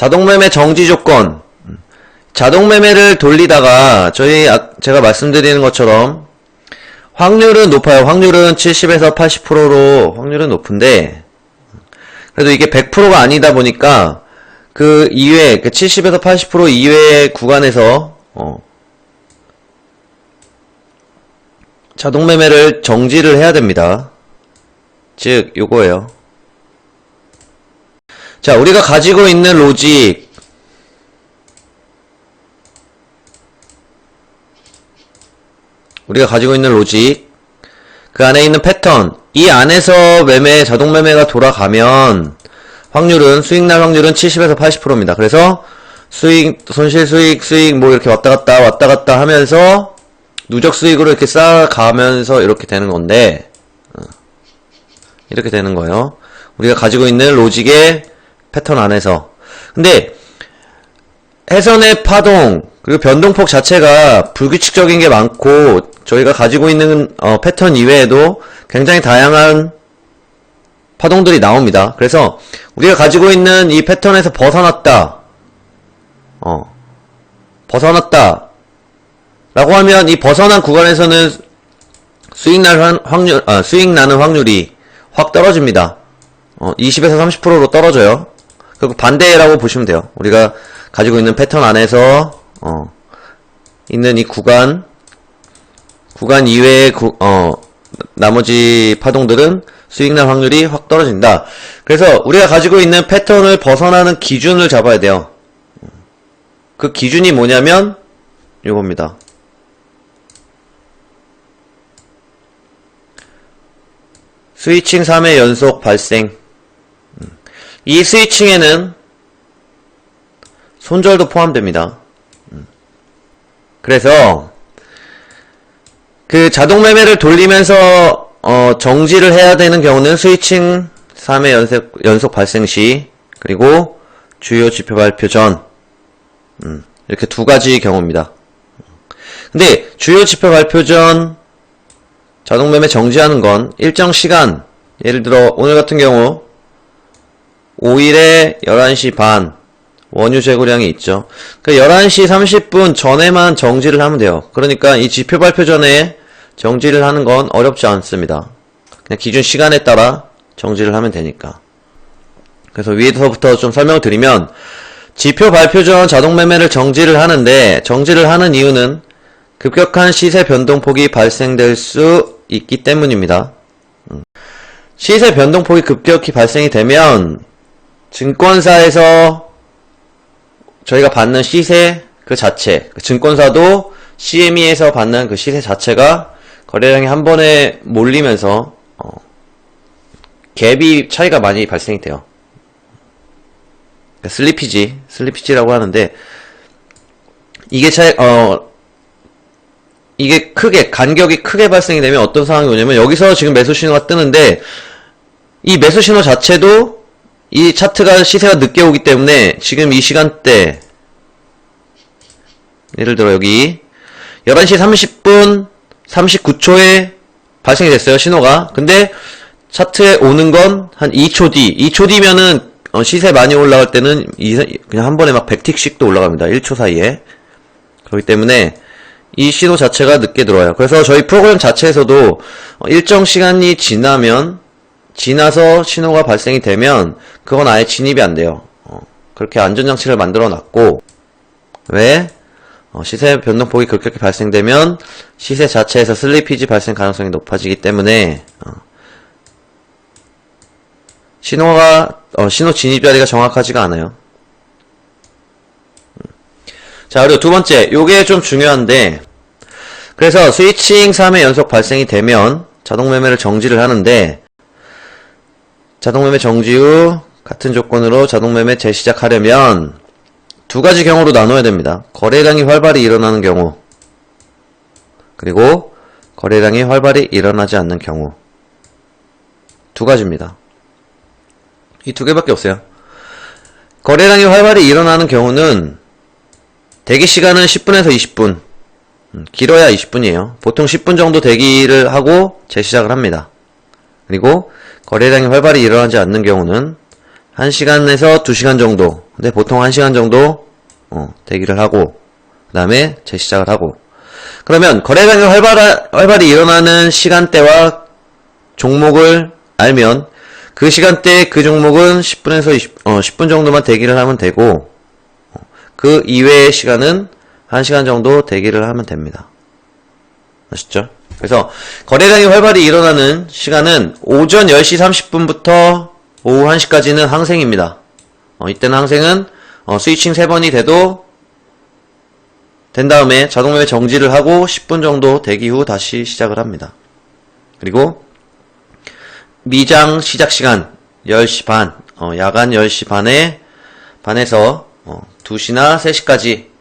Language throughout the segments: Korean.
자동매매 정지 조건. 자동매매를 돌리다가 제가 말씀드리는 것처럼 확률은 높아요. 확률은 70에서 80%로 확률은 높은데, 그래도 이게 100%가 아니다 보니까 그 이외, 그 70에서 80% 이외의 구간에서 자동매매를 정지를 해야 됩니다. 즉 요거예요. 자, 우리가 가지고 있는 로직, 그 안에 있는 패턴, 이 안에서 자동매매가 돌아가면 수익날 확률은 70에서 80%입니다. 그래서 손실 수익 뭐 이렇게 왔다 갔다 하면서 누적 수익으로 이렇게 쌓아가면서 이렇게 되는 건데, 이렇게 되는 거예요. 우리가 가지고 있는 로직의 패턴 안에서. 근데 해선의 파동 그리고 변동폭 자체가 불규칙적인 게 많고, 저희가 가지고 있는 패턴 이외에도 굉장히 다양한 파동들이 나옵니다. 그래서 우리가 가지고 있는 이 패턴에서 벗어났다 라고 하면, 이 벗어난 구간에서는 수익 나는 확률이 확 떨어집니다. 20에서 30%로 떨어져요. 그리고 반대라고 보시면 돼요. 우리가 가지고 있는 패턴 안에서 있는 이 구간 이외의 나머지 파동들은 수익날 확률이 확 떨어진다. 그래서 우리가 가지고 있는 패턴을 벗어나는 기준을 잡아야 돼요. 그 기준이 뭐냐면 요겁니다. 스위칭 3회 연속 발생. 이 스위칭에는 손절도 포함됩니다. 그래서 그 자동매매를 돌리면서 정지를 해야 되는 경우는 스위칭 3회 연속 발생 시, 그리고 주요 지표 발표 전, 이렇게 두 가지 경우입니다. 근데 주요 지표 발표 전 자동매매 정지하는 건 일정 시간, 예를 들어 오늘 같은 경우 5일에 11시 반 원유 재고량이 있죠. 그 11시 30분 전에만 정지를 하면 돼요. 그러니까 이 지표 발표 전에 정지를 하는 건 어렵지 않습니다. 그냥 기준 시간에 따라 정지를 하면 되니까. 그래서 위에서부터 좀 설명을 드리면, 지표 발표 전 자동매매를 정지를 하는데, 정지를 하는 이유는 급격한 시세 변동폭이 발생될 수 있기 때문입니다. 시세 변동폭이 급격히 발생이 되면 증권사에서 저희가 받는 시세 그 자체, 증권사도 CME에서 받는 그 시세 자체가 거래량이 한 번에 몰리면서 갭이 차이가 많이 발생이 돼요. 슬리피지라고 하는데, 이게 이게 간격이 크게 발생이 되면 어떤 상황이 오냐면, 여기서 지금 매수 신호가 뜨는데, 이 매수 신호 자체도 이 차트가 시세가 늦게 오기 때문에 지금 이 시간대, 예를 들어 여기 11시 30분 39초에 발생이 됐어요, 신호가. 근데 차트에 오는 건 한 2초 뒤면은 시세 많이 올라갈 때는 그냥 한 번에 막 100틱씩도 올라갑니다. 1초 사이에. 그렇기 때문에 이 신호 자체가 늦게 들어와요. 그래서 저희 프로그램 자체에서도 일정 시간이 지나서 신호가 발생이 되면 그건 아예 진입이 안 돼요. 그렇게 안전장치를 만들어 놨고, 왜? 시세 변동폭이 급격히 발생되면 시세 자체에서 슬리피지 발생 가능성이 높아지기 때문에 신호 진입 자리가 정확하지가 않아요. 자, 그리고 두 번째, 요게 좀 중요한데, 그래서 스위칭 3회 연속 발생이 되면 자동매매를 정지를 하는데, 자동매매 정지 후 같은 조건으로 자동매매 재시작하려면 두 가지 경우로 나눠야 됩니다. 거래량이 활발히 일어나는 경우, 그리고 거래량이 활발히 일어나지 않는 경우. 두 가지입니다. 이 두 개밖에 없어요. 거래량이 활발히 일어나는 경우는 대기시간은 10분에서 20분, 길어야 20분이에요. 보통 10분 정도 대기를 하고 재시작을 합니다. 그리고 거래량이 활발히 일어나지 않는 경우는 1시간에서 2시간 정도. 근데 보통 1시간 정도 대기를 하고 그 다음에 재시작을 하고. 그러면 거래량이 활발히 일어나는 시간대와 종목을 알면 그 시간대에 그 종목은 10분에서 10분 정도만 대기를 하면 되고 그 이외의 시간은 1시간 정도 대기를 하면 됩니다. 아시죠? 그래서 거래량이 활발히 일어나는 시간은 오전 10시 30분부터 오후 1시까지는 항생입니다. 이때는 항생은 스위칭 3번이 된 다음에 자동매매 정지를 하고 10분 정도 대기 후 다시 시작을 합니다. 그리고 미장 시작 시간 10시 반, 야간 10시 반에서 2시나 3시까지.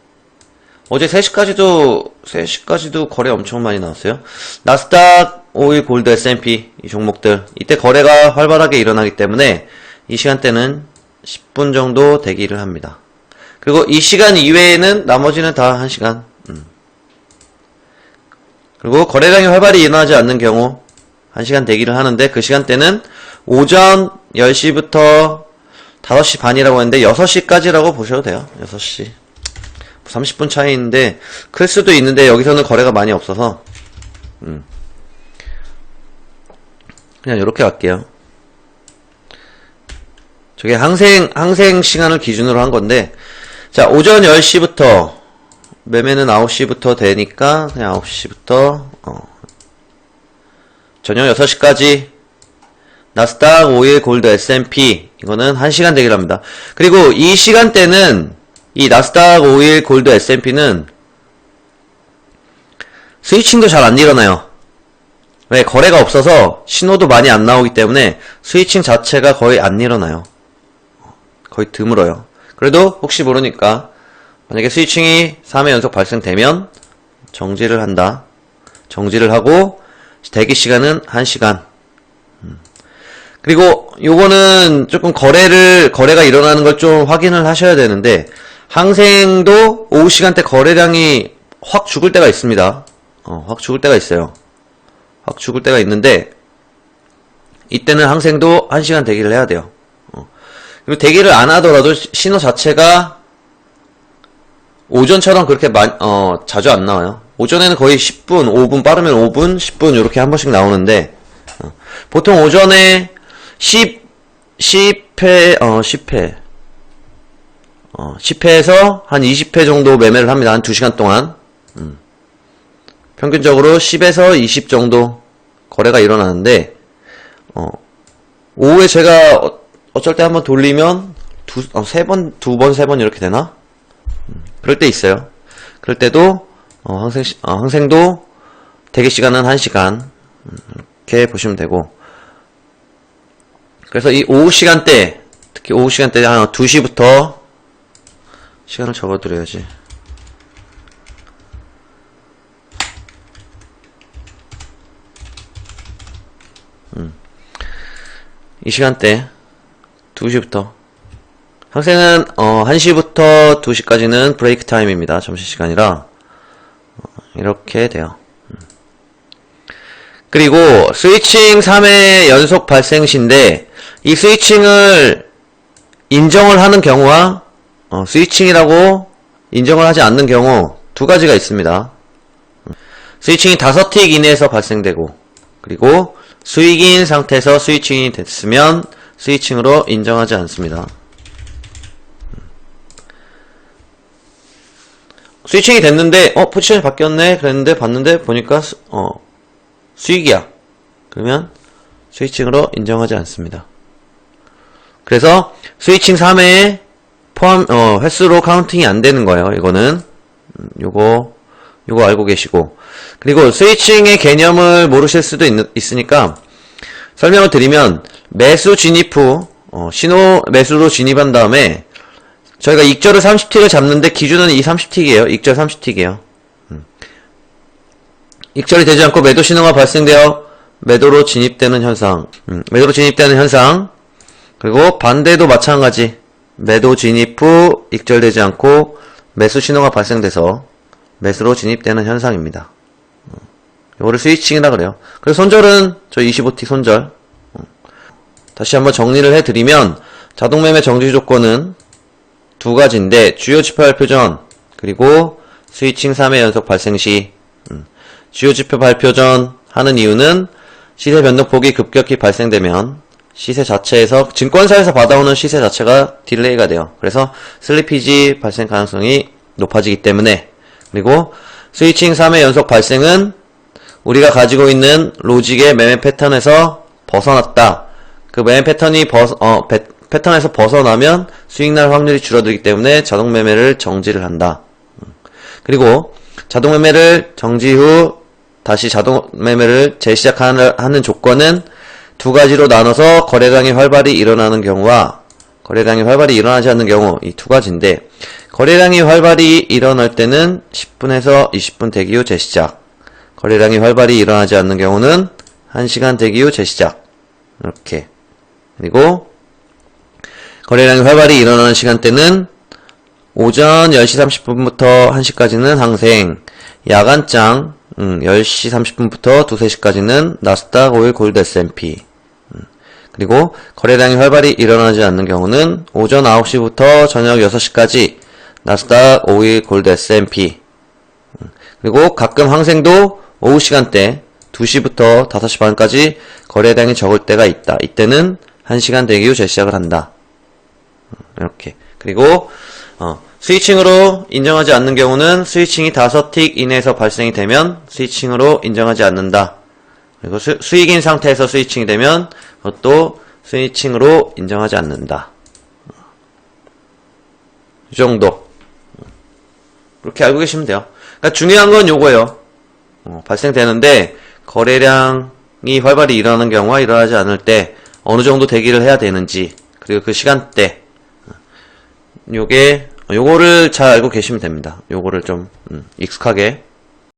어제 3시까지도 거래 엄청 많이 나왔어요. 나스닥, 오일, 골드, S&P 이 종목들 이때 거래가 활발하게 일어나기 때문에 이 시간대는 10분 정도 대기를 합니다. 그리고 이 시간 이외에는 나머지는 다 1시간. 그리고 거래량이 활발히 일어나지 않는 경우 1시간 대기를 하는데 그 시간대는 오전 10시부터 5시 반이라고 했는데 6시까지라고 보셔도 돼요. 6시 30분 차이인데 클 수도 있는데 여기서는 거래가 많이 없어서 그냥 이렇게 할게요. 저게 항생 시간을 기준으로 한 건데 자 오전 10시부터 매매는 9시부터 되니까 그냥 9시부터 저녁 6시까지 나스닥, 오일, 골드, S&P 이거는 1시간 대기를 합니다. 그리고 이 시간대는 이 나스닥, 오일, 골드, S&P는 스위칭도 잘 안 일어나요. 왜? 거래가 없어서 신호도 많이 안 나오기 때문에 스위칭 자체가 거의 안 일어나요. 거의 드물어요. 그래도 혹시 모르니까 만약에 스위칭이 3회 연속 발생되면 정지를 한다. 정지를 하고 대기 시간은 1시간. 그리고 요거는 조금 거래가 일어나는 걸 좀 확인을 하셔야 되는데 항생도 오후 시간대 거래량이 확 죽을 때가 있습니다. 확 죽을 때가 있어요. 확 죽을 때가 있는데 이때는 항생도 1시간 대기를 해야 돼요. 그리고 대기를 안 하더라도 신호 자체가 오전처럼 그렇게 자주 안 나와요. 오전에는 거의 10분, 5분, 빠르면 5분, 10분 이렇게 한 번씩 나오는데 보통 오전에 10회에서 한 20회 정도 매매를 합니다. 한 2시간 동안. 평균적으로 10에서 20 정도 거래가 일어나는데, 오후에 제가 어쩔 때 한번 돌리면 두 번, 세 번 이렇게 되나? 그럴 때 있어요. 그럴 때도, 항생도 대기 시간은 1시간. 이렇게 보시면 되고, 그래서 이 오후 시간대, 특히 오후 시간대 한 2시부터 시간을 적어드려야지. 이 시간대 2시부터 항생은 1시부터 2시까지는 브레이크 타임입니다. 점심시간이라 이렇게 돼요. 그리고 스위칭 3회 연속 발생 시인데 이 스위칭을 인정을 하는 경우와 스위칭이라고 인정을 하지 않는 경우 두 가지가 있습니다. 스위칭이 5틱 이내에서 발생되고 그리고 수익인 상태에서 스위칭이 됐으면 스위칭으로 인정하지 않습니다. 스위칭이 됐는데 포지션이 바뀌었네 그랬는데 봤는데 보니까 수익이야. 그러면 스위칭으로 인정하지 않습니다. 그래서 스위칭 3회에 포함 횟수로 카운팅이 안 되는 거예요. 이거는 요거 알고 계시고 그리고 스위칭의 개념을 모르실 수도 있으니까 설명을 드리면 매수 진입 후 신호 매수로 진입한 다음에 저희가 익절을 30틱을 잡는데 기준은 이 30틱이에요. 익절 30틱이에요. 익절이 되지 않고 매도 신호가 발생되어 매도로 진입되는 현상. 그리고 반대도 마찬가지. 매도 진입 후 익절되지 않고 매수 신호가 발생돼서 매수로 진입되는 현상입니다. 이거를 스위칭이라 그래요. 그래서 손절은 저 25틱 손절. 다시 한번 정리를 해드리면 자동매매 정지 조건은 두 가지인데, 주요 지표 발표 전, 그리고 스위칭 3회 연속 발생 시. 주요 지표 발표 전 하는 이유는 시세 변동폭이 급격히 발생되면 시세 자체에서, 증권사에서 받아오는 시세 자체가 딜레이가 돼요. 그래서 슬리피지 발생 가능성이 높아지기 때문에. 그리고 스위칭 3회 연속 발생은 우리가 가지고 있는 로직의 매매 패턴에서 벗어났다. 그 매매 패턴이 패턴에서 벗어나면 수익날 확률이 줄어들기 때문에 자동 매매를 정지를 한다. 그리고 자동 매매를 정지 후 다시 자동 매매를 재시작하는 조건은 두 가지로 나눠서 거래량이 활발히 일어나는 경우와 거래량이 활발히 일어나지 않는 경우, 이 두 가지인데, 거래량이 활발히 일어날 때는 10분에서 20분 대기 후 재시작, 거래량이 활발히 일어나지 않는 경우는 1시간 대기 후 재시작. 이렇게. 그리고 거래량이 활발히 일어나는 시간대는 오전 10시 30분부터 1시까지는 항생, 야간장 10시 30분부터 2, 3시까지는 나스닥 5일 골드 S&P. 그리고 거래량이 활발히 일어나지 않는 경우는 오전 9시부터 저녁 6시까지 나스닥 5일 골드 S&P. 그리고 가끔 항생도 오후 시간대 2시부터 5시 반까지 거래량이 적을 때가 있다. 이때는 1시간 대기 후 재시작을 한다. 이렇게. 그리고 스위칭으로 인정하지 않는 경우는 스위칭이 5틱 이내에서 발생이 되면 스위칭으로 인정하지 않는다. 그리고 수익인 상태에서 스위칭이 되면 그것도 스위칭으로 인정하지 않는다. 이 정도. 그렇게 알고 계시면 돼요. 그러니까 중요한 건 요거예요. 발생되는데 거래량이 활발히 일어나는 경우와 일어나지 않을 때 어느 정도 대기를 해야 되는지, 그리고 그 시간대, 요거를 잘 알고 계시면 됩니다. 요거를 좀 익숙하게